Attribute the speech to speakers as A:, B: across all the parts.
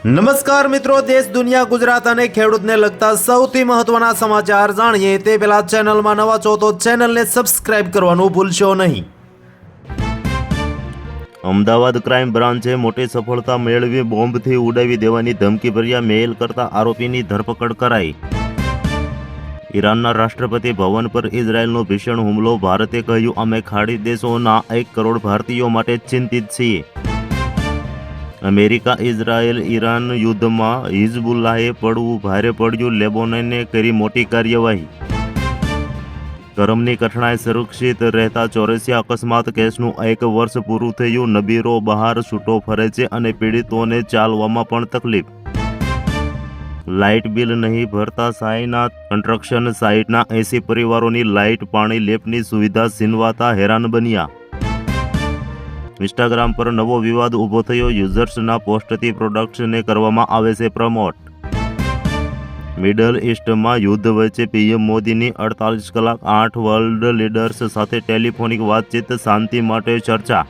A: નમસ્કાર મિત્રો, દેશ દુનિયા ગુજરાત અને ખેડૂતને લગતા સૌથી મહત્વના સમાચાર જાણીએ તે પહેલા ચેનલમાં નવા છો તો ચેનલને સબસ્ક્રાઇબ કરવાનું ભૂલશો નહીં.
B: અમદાવાદ ક્રાઇમ બ્રાન્ચે મોટી સફળતા મેળવી બોમ્બથી ઉડાવી દેવાની ધમકીભર્યા મેઇલ કરતા આરોપીની ધરપકડ કરાઈ. ઈરાનના રાષ્ટ્રપતિ ભવન પર ઇઝરાયલનો ભીષણ હુમલો. ભારતે કહ્યું, અમે ખાડી દેશોના 1 કરોડ ભારતીયો માટે ચિંતિત છીએ. અમેરિકા ઇઝરાયલ ઈરાન યુદ્ધમાં હિઝબુલ્લાહે પડવું ભારે પડ્યું. લેબનોને કરી મોટી કાર્યવાહી. ગરમની કઠણાઈ સુરક્ષિત રહેતા ચોરસિયા અકસ્માત કેસનું 1 વર્ષ પૂરું થયું. નબીરો બહાર છૂટો ફરે છે અને પીડિતોને ચાલવામાં પણ તકલીફ. લાઇટ બિલ નહીં ભરતા સાયનાથ કન્સ્ટ્રક્શન સાઇટના 80 પરિવારોની લાઇટ પાણી લેપની સુવિધા છીનવાતા હેરાન બન્યા. ઇન્સ્ટાગ્રામ પર નવો વિવાદ ઊભો થયો. યુઝર્સના પોસ્ટથી પ્રોડક્ટ્સને કરવામાં આવે છે પ્રમોટ. મિડલ ઇસ્ટમાં યુદ્ધ વચ્ચે પીએમ મોદીની 48 કલાક 8 વર્લ્ડ લીડર્સ સાથે ટેલિફોનિક વાતચીત. શાંતિ માટે ચર્ચા.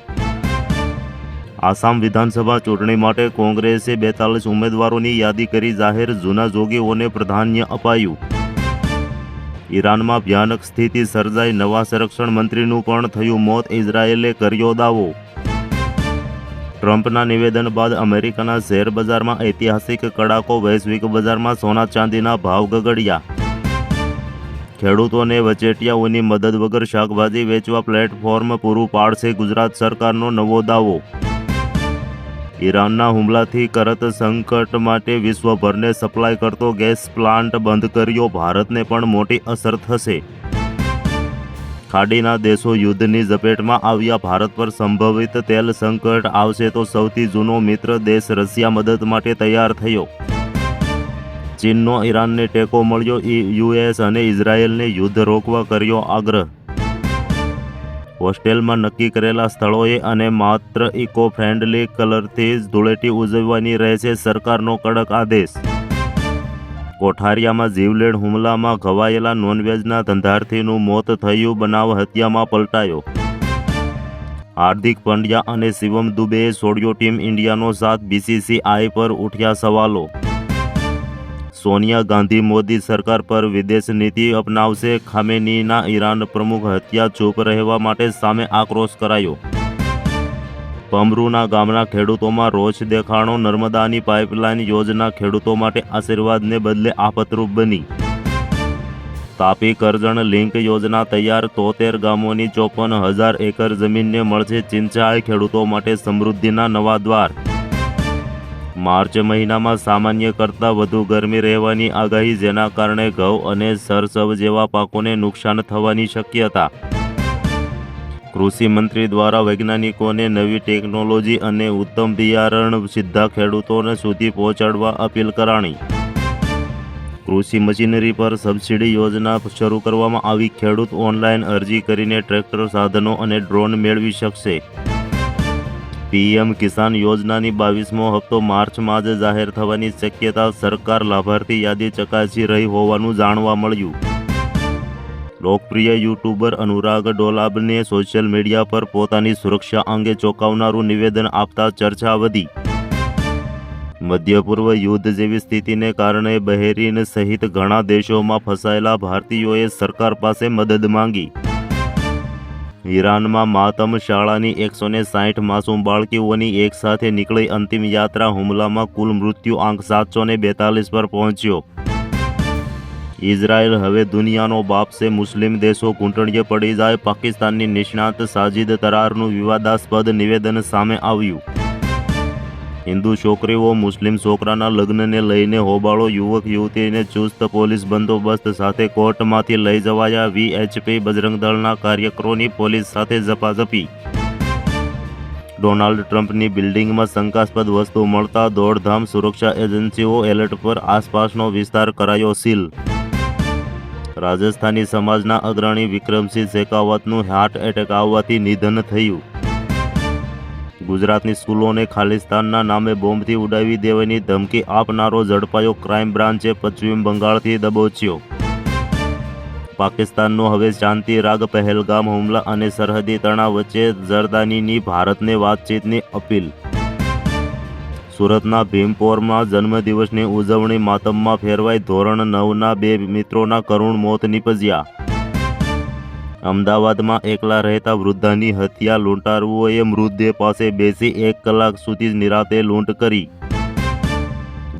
B: આસામ વિધાનસભા ચૂંટણી માટે કોંગ્રેસે 42 ઉમેદવારોની યાદી કરી જાહેર. જૂના જોગીઓને પ્રાધાન્ય અપાયું. ઈરાનમાં ભયાનક સ્થિતિ સર્જાઈ. નવા સંરક્ષણ મંત્રીનું પણ થયું મોત. ઇઝરાયેલે કર્યો દાવો. ટ્રમ્પના નિવેદન બાદ અમેરિકાના શેર બજારમાં ઐતિહાસિક કડાકો. વૈશ્વિક બજારમાં સોના ચાંદીના ભાવ ગગડ્યા. ખેડૂતોને વચેટિયાઓની મદદ વગર શાકભાજી વેચવા પ્લેટફોર્મ પૂરું પાડશે ગુજરાત સરકારનો નવો દાવો. ઈરાનના હુમલાથી કરત સંકટ માટે વિશ્વભરને સપ્લાય કરતો ગેસ પ્લાન્ટ બંધ કર્યો. ભારતને પણ મોટી અસર થશે. ખાડીના દેશો યુદ્ધની ઝપેટમાં આવ્યા. ભારત પર સંભવિત તેલ સંકટ આવશે તો સૌથી જૂનો મિત્ર દેશ રશિયા મદદ માટે તૈયાર થયો. ચીનનો ઈરાનને ટેકો મળ્યો. યુએસ અને ઇઝરાયેલને યુદ્ધ રોકવા કર્યો આગ્રહ. હોસ્ટેલમાં નક્કી કરેલા સ્થળોએ અને માત્ર ઇકો ફ્રેન્ડલી કલરથી જ ધૂળેટી ઉજવવાની રહેશે. સરકારનો કડક આદેશ. કોઠારિયામાં જીવલેણ હુમલામાં ઘવાયેલા નોનવેજના ધંધાર્થીનું મોત થયું. બનાવ હત્યામાં પલટાયો. હાર્દિક પંડ્યા અને શિવમ દુબેએ છોડ્યો ટીમ ઇન્ડિયાનો સાથ. બીસીસીઆઈ પર ઉઠ્યા સવાલો. સોનિયા ગાંધી મોદી સરકાર પર વિદેશ નીતિ અપનાવશે. ખામેનીના ઈરાન પ્રમુખ હત્યા ચૂપ રહેવા માટે સામે આક્રોશ કરાયો. પમરૂના ગામના ખેડૂતોમાં રોષ દેખાણો. નર્મદાની પાઇપલાઇન યોજના ખેડૂતો માટે આશીર્વાદને બદલે આફતરૂપ બની. તાપી કરજણ લિંક યોજના તૈયાર. 73 ગામોની 54,000 એકર જમીનને મળશે સિંચાઈ. ખેડૂતો માટે સમૃદ્ધિના નવા દ્વાર. માર્ચ મહિનામાં સામાન્ય કરતાં વધુ ગરમી રહેવાની આગાહી, જેના કારણે ઘઉં અને સરસવ જેવા પાકોને નુકસાન થવાની શક્યતા. કૃષિ મંત્રી દ્વારા વૈજ્ઞાનિકોને નવી ટેકનોલોજી અને ઉત્તમ બિયારણ સીધા ખેડૂતોને સુધી પહોંચાડવા અપીલ કરાણી. કૃષિ મશીનરી પર સબસિડી યોજના શરૂ કરવામાં આવી. ખેડૂત ઓનલાઈન અરજી કરીને ટ્રેક્ટર, સાધનો અને ડ્રોન મેળવી શકશે. પીએમ કિસાન યોજનાની 22મો હપ્તો માર્ચમાં જ જાહેર થવાની શક્યતા. સરકાર લાભાર્થી યાદી ચકાસી રહી હોવાનું જાણવા મળ્યું. લોકપ્રિય યુટ્યુબર અનુરાગ ડોલાબને સોશિયલ મીડિયા પર પોતાની સુરક્ષા અંગે ચોંકાવનારું નિવેદન આપતા ચર્ચા વધી. મધ્ય પૂર્વ યુદ્ધ જેવી સ્થિતિને કારણે બહેરીન સહિત ઘણા દેશોમાં ફસાયેલા ભારતીયોએ સરકાર પાસે મદદ માંગી. ઈરાનમાં માતમ શાળાની 160 માસૂમ બાળકીઓની એકસાથે નીકળી અંતિમ યાત્રા. હુમલામાં કુલ મૃત્યુ આંક 742 પર પહોંચ્યો. ઇઝરાયલ હવે દુનિયાનો બાપ છે. મુસ્લિમ દેશો ઘૂંટણીએ પડી જાય. પાકિસ્તાનની નિષ્ણાત સાજિદ તરારનું વિવાદાસ્પદ નિવેદન સામે આવ્યું. હિન્દુ છોકરીઓ મુસ્લિમ છોકરાના લગ્નને લઈને હોબાળો. યુવક યુવતીને ચુસ્ત પોલીસ બંદોબસ્ત સાથે કોર્ટમાંથી લઈ જવાયા. વીએચપી બજરંગ દળના કાર્યકરોની પોલીસ સાથે ઝપાઝપી. ડોનાલ્ડ ટ્રમ્પની બિલ્ડિંગમાં શંકાસ્પદ વસ્તુ મળતા દોડધામ. સુરક્ષા એજન્સીઓ એલર્ટ પર. આસપાસનો વિસ્તાર કરાયો સીલ. રાજસ્થાની સમાજના અગ્રણી વિક્રમસિંહ શેખાવતનું હાર્ટ એટેક આવવાથી નિધન થયું. ગુજરાતની સ્કૂલોને ખાલિસ્તાનના નામે બોમ્બથી ઉડાવી દેવાની ધમકી આપનારો ઝડપાયો. ક્રાઇમ બ્રાન્ચે પશ્ચિમ બંગાળથી દબોચ્યો. પાકિસ્તાનનો હવે શાંતિ રાગ. પહેલગામ હુમલા અને સરહદી તણાવ વચ્ચે ઝરદાનીની ભારતને વાતચીતની અપીલ. સુરતના ભીમપોરમાં જન્મદિવસની ઉજવણી માતમમાં ફેરવાઈ. ધોરણ 9ના 2 મિત્રોના કરુણ મોત નીપજ્યા. અમદાવાદમાં એકલા રહેતા વૃદ્ધાની હત્યા. લૂંટારુઓએ મૃતદેહ પાસે બેસી 1 કલાક સુધી નિરાતે લૂંટ કરી.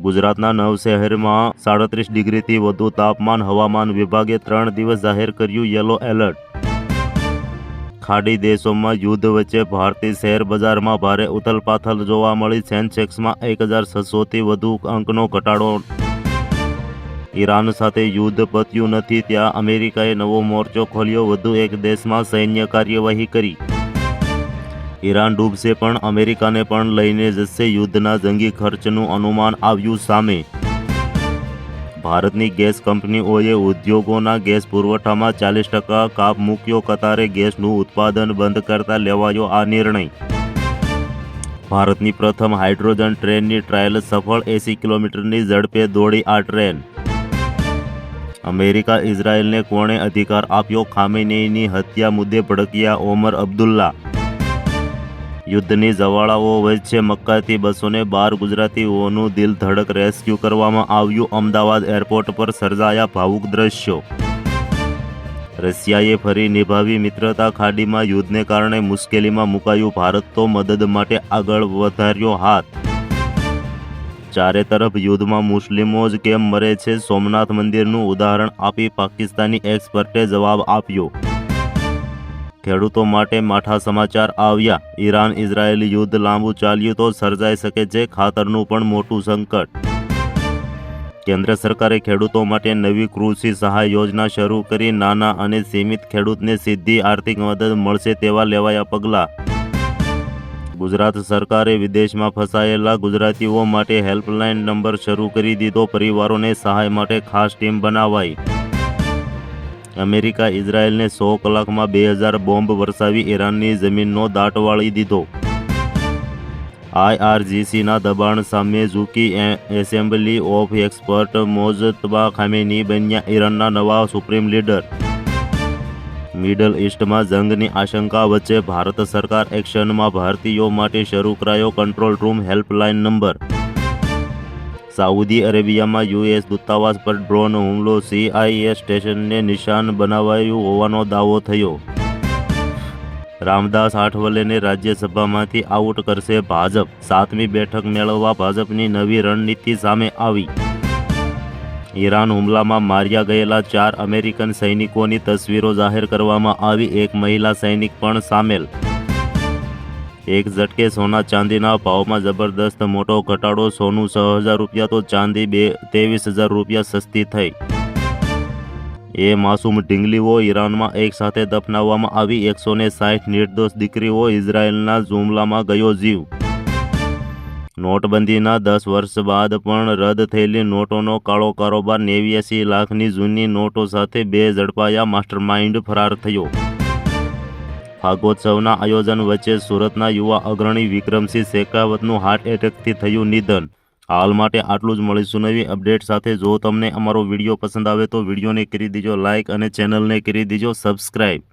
B: ગુજરાતના 9 શહેરમાં 37 ડિગ્રીથી વધુ તાપમાન. હવામાન વિભાગે 3 દિવસ જાહેર કર્યું યલો એલર્ટ. ખાડી દેશોમાં યુદ્ધ વચ્ચે ભારતીય શેર બજારમાં ભારે ઉથલપાથલ જોવા મળી. સેન્સેક્સમાં 1600થી વધુ અંકનો ઘટાડો. ઈરાન સાથે યુદ્ધ પત્યું નથી ત્યાં અમેરિકાએ નવો મોરચો ખોલ્યો. વધુ એક દેશમાં સૈન્ય કાર્યવાહી કરી. ઈરાન ડૂબશે પણ અમેરિકાને પણ લઈને જશે. યુદ્ધના જંગી ખર્ચનું અનુમાન આવ્યું સામે. ભારતની ગેસ કંપનીઓએ ઉદ્યોગોના ગેસ પુરવઠામાં 40% કાપ મૂક્યો. કતારે ગેસનું ઉત્પાદન બંધ કરતા લેવાયો આ નિર્ણય. ભારતની પ્રથમ હાઇડ્રોજન ટ્રેનની ટ્રાયલ સફળ. 80 કિલોમીટરની ઝડપે દોડી આ ટ્રેન. અમેરિકા ઇઝરાયેલને કોણે અધિકાર આપ્યો? ખામેનેઈની હત્યા મુદ્દે ભડક્યા ઓમર અબ્દુલ્લા. યુદ્ધની જવાળાઓ વચ્ચે મક્કાથી 212 ગુજરાતીઓનું દિલ ધડક રેસ્ક્યુ કરવામાં આવ્યું. અમદાવાદ એરપોર્ટ પર સર્જાયા ભાવુક દ્રશ્યો. રશિયાએ ફરી નિભાવી મિત્રતા. ખાડીમાં યુદ્ધને કારણે મુશ્કેલીમાં મુકાયું ભારત તો મદદ માટે આગળ વધાર્યો હાથ. ચારે તરફ યુદ્ધમાં મુસ્લિમો જ કેમ મરે છે? સોમનાથ મંદિરનું ઉદાહરણ આપી પાકિસ્તાની એક્સપર્ટે જવાબ આપ્યો. ખેડૂતો માટે માઠા સમાચાર આવ્યા. ઈરાન ઇઝરાયેલ યુદ્ધ લાંબુ ચાલ્યું તો સર્જાઈ શકે છે ખાતરનું પણ મોટું સંકટ. કેન્દ્ર સરકારે ખેડૂતો માટે નવી કૃષિ સહાય યોજના શરૂ કરી. નાના અને સીમિત ખેડૂતને સીધી આર્થિક મદદ મળશે તેવા લેવાયા પગલાં. ગુજરાત સરકારે વિદેશમાં ફસાયેલા ગુજરાતીઓ માટે હેલ્પલાઇન નંબર શરૂ કરી દીધો. પરિવારોને સહાય માટે ખાસ ટીમ બનાવાઈ. અમેરિકા ઇઝરાયેલને 100 કલાકમાં 2000 બોમ્બ વરસાવી ઈરાનની જમીનનો દાટ વાળી દીધો. IRGCના દબાણ સામે ઝૂકી. Assembly of expert Mojtaba Khamenei બન્યા ઈરાનના નવા સુપ્રીમ લીડર. મિડલ ઇસ્ટમાં જંગની આશંકા વચ્ચે ભારત સરકાર એક્શનમાં. ભારતીયો માટે શરૂ કરાયો control room helpline number. Saudi અરેબિયામાં US દૂતાવાસ પર ડ્રોન હુમલો. CIA સ્ટેશનને નિશાન બનાવાયું હોવાનો દાવો થયો. રામદાસ આઠવલેને રાજ્યસભામાંથી આઉટ કરશે ભાજપ. 7મી બેઠક મેળવવા ભાજપની નવી રણનીતિ સામે આવી. ઈરાન હુમલામાં માર્યા ગયેલા 4 અમેરિકન સૈનિકોની તસવીરો જાહેર કરવામાં આવી. એક મહિલા સૈનિક પણ સામેલ. એક ઝટકે સોના ચાંદીના ભાવમાં જબરદસ્ત મોટો ઘટાડો. સોનું 6000 રૂપિયા તો ચાંદી 23,000 રૂપિયા સસ્તી થઈ. એ માસૂમ ઢીંગલીઓ ઈરાનમાં એક સાથે દફનાવવામાં આવી. 160 નિર્દોષ દીકરીઓ. ઇઝરાયેલના હુમલામાં ગયો જીવ. નોટબંધીના 10 વર્ષ બાદ પણ રદ થયેલી નોટોનો કાળો કારોબાર. 89 લાખની જૂની નોટો સાથે 2 ઝડપાયા. માસ્ટરમાઇન્ડ ફરાર થયો. ફાગોત્સવના આયોજન વચ્ચે સુરતના યુવા અગ્રણી વિક્રમસિંહ શેખાવતનું હાર્ટ એટેકથી થયું નિધન. હાલ માટે આટલું જ. મળીશું નવી અપડેટ સાથે. જો તમને અમારો વિડીયો પસંદ આવે તો વિડીયોને કરી દીજો લાઇક અને ચેનલને કરી દીજો સબસ્ક્રાઈબ.